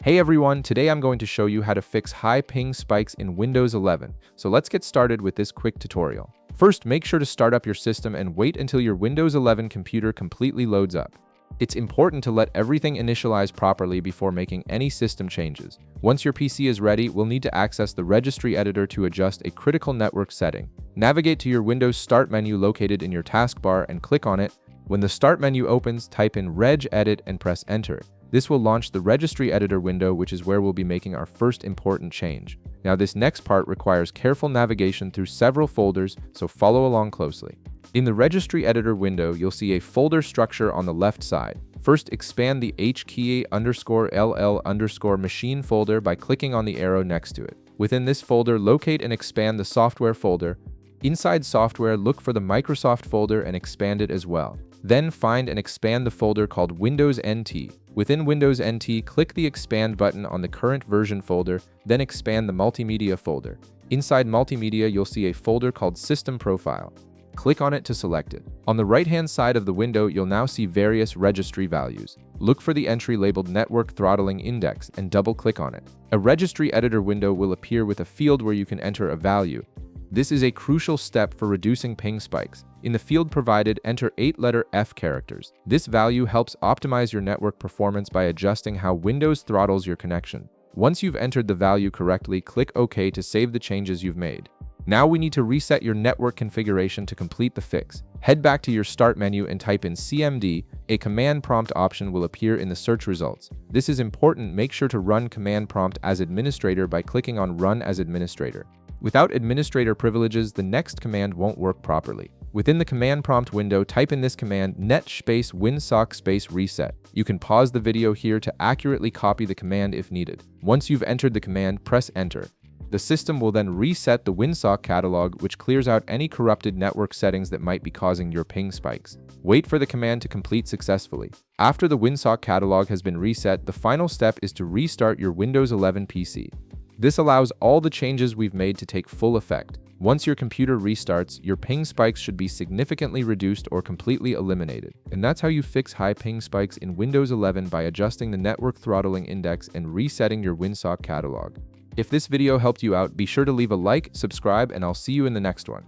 Hey everyone, today I'm going to show you how to fix high ping spikes in Windows 11. So let's get started with this quick tutorial. First, make sure to start up your system and wait until your Windows 11 computer completely loads up. It's important to let everything initialize properly before making any system changes. Once your PC is ready, we'll need to access the registry editor to adjust a critical network setting. Navigate to your Windows Start menu located in your taskbar and click on it. When the Start menu opens, type in regedit and press Enter. This will launch the registry editor window, which is where we'll be making our first important change. Now, this next part requires careful navigation through several folders, so follow along closely. In the registry editor window, you'll see a folder structure on the left side. First, expand the hkey_ll_machine folder by clicking on the arrow next to it. Within this folder, locate and expand the software folder. Inside software, look for the Microsoft folder and expand it as well. Then find and expand the folder called Windows NT. Within Windows NT, click the Expand button on the current version folder, then expand the Multimedia folder. Inside Multimedia, you'll see a folder called System Profile. Click on it to select it. On the right-hand side of the window, you'll now see various registry values. Look for the entry labeled Network Throttling Index and double-click on it. A registry editor window will appear with a field where you can enter a value. This is a crucial step for reducing ping spikes. In the field provided, enter 8-letter F characters. This value helps optimize your network performance by adjusting how Windows throttles your connection. Once you've entered the value correctly, click OK to save the changes you've made. Now we need to reset your network configuration to complete the fix. Head back to your Start menu and type in CMD. A command prompt option will appear in the search results. This is important. Make sure to run command prompt as administrator by clicking on Run as Administrator. Without administrator privileges, the next command won't work properly. Within the command prompt window, type in this command net space winsock space reset. You can pause the video here to accurately copy the command if needed. Once you've entered the command, press Enter. The system will then reset the winsock catalog, which clears out any corrupted network settings that might be causing your ping spikes. Wait for the command to complete successfully. After the winsock catalog has been reset, the final step is to restart your Windows 11 PC. This allows all the changes we've made to take full effect. Once your computer restarts, your ping spikes should be significantly reduced or completely eliminated. And that's how you fix high ping spikes in Windows 11 by adjusting the network throttling index and resetting your winsock catalog. If this video helped you out, be sure to leave a like, subscribe, and I'll see you in the next one.